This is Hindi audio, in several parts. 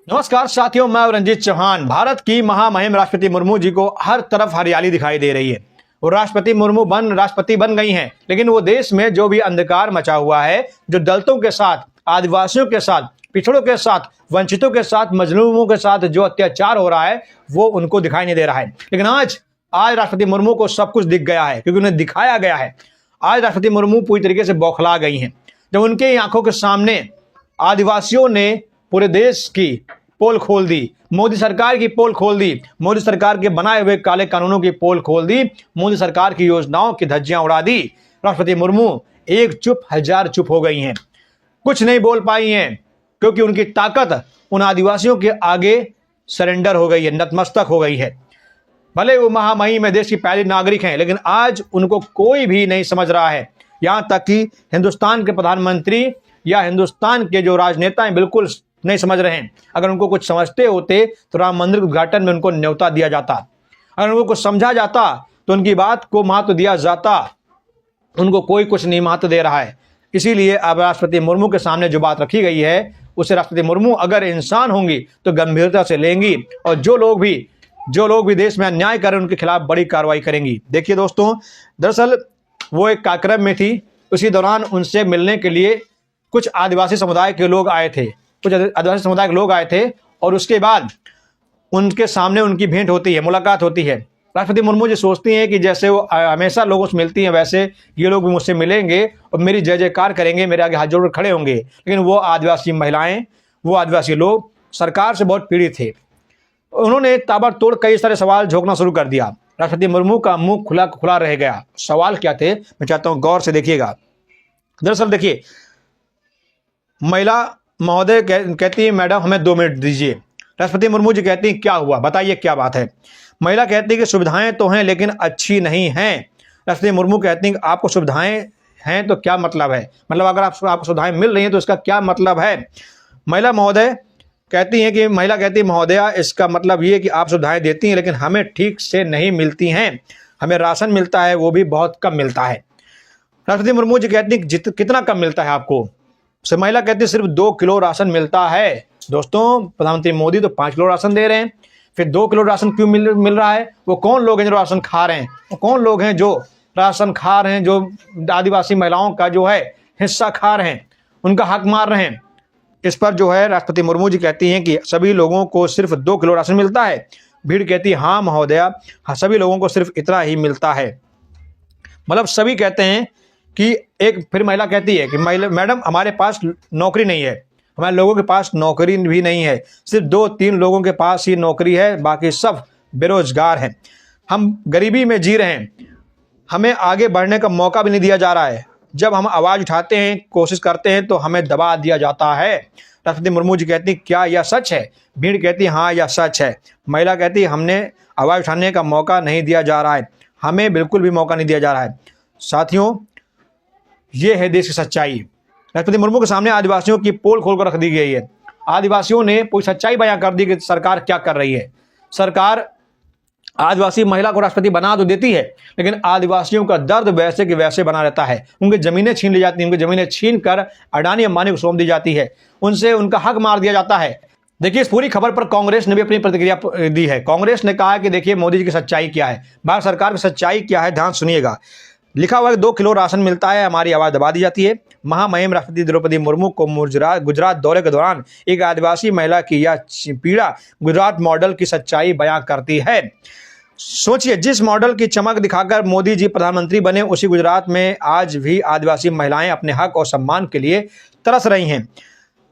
नमस्कार साथियों, मैं रंजीत चौहान। भारत की महामहिम राष्ट्रपति मुर्मू जी को हर तरफ हरियाली दिखाई दे रही है। वो राष्ट्रपति बन गई हैं, लेकिन वो देश में जो भी अंधकार मचा हुआ है, जो दलितों के साथ, आदिवासियों के साथ, पिछड़ों के साथ, वंचितों के साथ, मजलूमों के साथ जो अत्याचार हो रहा है, वो उनको दिखाई नहीं दे रहा है। लेकिन आज राष्ट्रपति मुर्मू को सब कुछ दिख गया है, क्योंकि उन्हें दिखाया गया है। आज राष्ट्रपति मुर्मू पूरी तरीके से बौखला गई हैं, जब उनके आंखों के सामने आदिवासियों ने पूरे देश की पोल खोल दी, मोदी सरकार की पोल खोल दी, मोदी सरकार के बनाए हुए काले कानूनों की पोल खोल दी, मोदी सरकार की योजनाओं की धज्जियां उड़ा दी। राष्ट्रपति मुर्मू एक चुप हजार चुप हो गई हैं, कुछ नहीं बोल पाई हैं, क्योंकि उनकी ताकत उन आदिवासियों के आगे सरेंडर हो गई है, नतमस्तक हो गई है। भले वो महामहिम में देश की पहली नागरिक हैं, लेकिन आज उनको कोई भी नहीं समझ रहा है। यहां तक कि हिंदुस्तान के प्रधानमंत्री या हिंदुस्तान के जो राजनेता हैं, बिल्कुल नहीं समझ रहे हैं। अगर उनको कुछ समझते होते तो राम मंदिर उद्घाटन में उनको न्योता दिया जाता, अगर उनको कुछ समझा जाता तो उनकी बात को महत्व दिया जाता। उनको कोई कुछ नहीं महत्व दे रहा है। इसीलिए अब राष्ट्रपति मुर्मू के सामने जो बात रखी गई है, उसे राष्ट्रपति मुर्मू अगर इंसान होंगी तो गंभीरता से लेंगी, और जो लोग भी देश में अन्याय करें उनके खिलाफ बड़ी कार्रवाई करेंगी। देखिए दोस्तों, दरअसल वो एक कार्यक्रम में थी, उसी दौरान उनसे मिलने के लिए कुछ आदिवासी समुदाय के लोग आए थे, और उसके बाद उनके सामने उनकी भेंट होती है, मुलाकात होती है। राष्ट्रपति मुर्मू जी सोचती हैं कि जैसे वो हमेशा लोगों से मिलती हैं, वैसे ये लोग भी मुझसे मिलेंगे और मेरी जय जयकार करेंगे, मेरे आगे हाथ जोड़कर खड़े होंगे। लेकिन वो आदिवासी महिलाएं, वो आदिवासी लोग सरकार से बहुत पीड़ित थे। उन्होंने ताबड़तोड़ कई सारे सवाल झोंकना शुरू कर दिया। राष्ट्रपति मुर्मू का मुंह खुला रह गया। सवाल क्या थे, मैं चाहता हूं गौर से देखिएगा। दरअसल देखिए, महिला महोदय कहती है, मैडम हमें 2 मिनट दीजिए। राष्ट्रपति मुर्मू जी कहती हैं, क्या हुआ, बताइए क्या बात है। महिला कहती है कि सुविधाएं तो हैं, लेकिन अच्छी नहीं हैं। राष्ट्रपति मुर्मू कहती हैं, आपको सुविधाएं हैं तो क्या मतलब है, मतलब अगर आपको सुविधाएं मिल रही हैं तो इसका क्या मतलब है। महिला कहती है, महोदया इसका मतलब ये कि आप सुविधाएं देती हैं, लेकिन हमें ठीक से नहीं मिलती हैं। हमें राशन मिलता है, वो भी बहुत कम मिलता है। राष्ट्रपति मुर्मू जी कहती हैं, कितना कम मिलता है आपको। महिला कहती है, सिर्फ 2 किलो राशन मिलता है। दोस्तों, प्रधानमंत्री मोदी तो 5 किलो राशन दे रहे हैं, फिर 2 किलो राशन क्यों मिल रहा है। वो कौन लोग हैं जो राशन खा रहे हैं, वो कौन लोग हैं जो राशन खा रहे हैं, जो आदिवासी महिलाओं का जो है हिस्सा खा रहे हैं, उनका हक मार रहे हैं। इस पर जो है राष्ट्रपति मुर्मू जी कहती हैं कि सभी लोगों को सिर्फ 2 किलो राशन मिलता है। भीड़ कहती है, हाँ महोदया, सभी लोगों को सिर्फ इतना ही मिलता है। मतलब सभी कहते हैं कि फिर महिला कहती है कि मैडम हमारे पास नौकरी नहीं है, हमारे लोगों के पास नौकरी भी नहीं है, सिर्फ 2-3 लोगों के पास ही नौकरी है, बाकी सब बेरोजगार हैं। हम गरीबी में जी रहे हैं, हमें आगे बढ़ने का मौका भी नहीं दिया जा रहा है। जब हम आवाज़ उठाते हैं, कोशिश करते हैं, तो हमें दबा दिया जाता है। राष्ट्रपति मुर्मू जी कहती हैं, क्या यह सच है। भीड़ कहती है, हाँ यह सच है। महिला कहती है, हमने आवाज़ उठाने का मौका नहीं दिया जा रहा है, हमें बिल्कुल भी मौका नहीं दिया जा रहा है। साथियों, ये है देश की सच्चाई। राष्ट्रपति मुर्मू के सामने आदिवासियों की पोल खोलकर रख दी गई है। आदिवासियों ने पूरी सच्चाई बयां कर दी कि सरकार क्या कर रही है। सरकार आदिवासी महिला को राष्ट्रपति बना तो देती है, लेकिन आदिवासियों का दर्द वैसे के वैसे बना रहता है। उनकी जमीनें छीन ली जाती हैं, उनकी जमीनें छीन कर अडानी अंबानी को सौंप दी जाती है, उनसे उनका हक मार दिया जाता है। देखिए, इस पूरी खबर पर कांग्रेस ने भी अपनी प्रतिक्रिया दी है। कांग्रेस ने कहा कि देखिए मोदी जी की सच्चाई क्या है, भारत सरकार की सच्चाई क्या है, ध्यान सुनिएगा। लिखा हुआ है 2 किलो राशन मिलता है, हमारी आवाज़ दबा दी जाती है। महामहिम राष्ट्रपति द्रौपदी मुर्मू को गुजरात दौरे के दौरान एक आदिवासी महिला की यह पीड़ा गुजरात मॉडल की सच्चाई बयां करती है। सोचिए, जिस मॉडल की चमक दिखाकर मोदी जी प्रधानमंत्री बने, उसी गुजरात में आज भी आदिवासी महिलाएं अपने हक और सम्मान के लिए तरस रही हैं।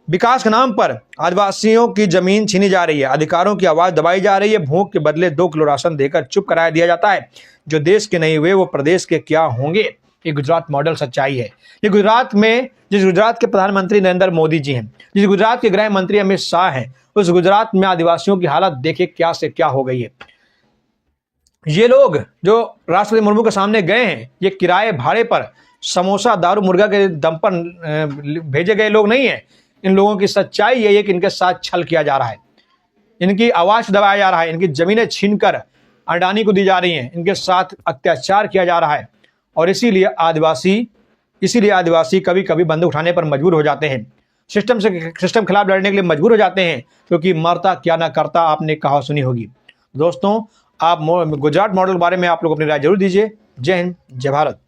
विकास के नाम पर आदिवासियों की जमीन छीनी जा रही है, अधिकारों की आवाज़ दबाई जा रही है, भूख के बदले 2 किलो राशन देकर चुप कराया दिया जाता है। जो देश के नहीं हुए वो प्रदेश के क्या होंगे। ये गुजरात मॉडल सच्चाई है। ये जिस गुजरात के प्रधानमंत्री नरेंद्र मोदी जी हैं, जिस गुजरात के गृह मंत्री अमित शाह हैं, उस गुजरात में आदिवासियों की हालत देखिए क्या से क्या हो गई है। ये लोग जो राष्ट्रपति मुर्मू के सामने गए हैं, ये किराए भाड़े पर समोसा दारू मुर्गा के दम पर भेजे गए लोग नहीं हैं। इन लोगों की सच्चाई यही है कि इनके साथ छल किया जा रहा है, इनकी आवाज़ दबाया जा रहा है, इनकी ज़मीनें छीनकर अडानी को दी जा रही हैं, इनके साथ अत्याचार किया जा रहा है। और इसीलिए आदिवासी कभी कभी बंदूक उठाने पर मजबूर हो जाते हैं। सिस्टम के खिलाफ लड़ने के लिए मजबूर हो जाते हैं, क्योंकि मरता क्या ना करता आपने कहा सुनी होगी। दोस्तों, आप गुजरात मॉडल के बारे में आप लोग अपनी राय जरूर दीजिए। जय हिंद, जय भारत।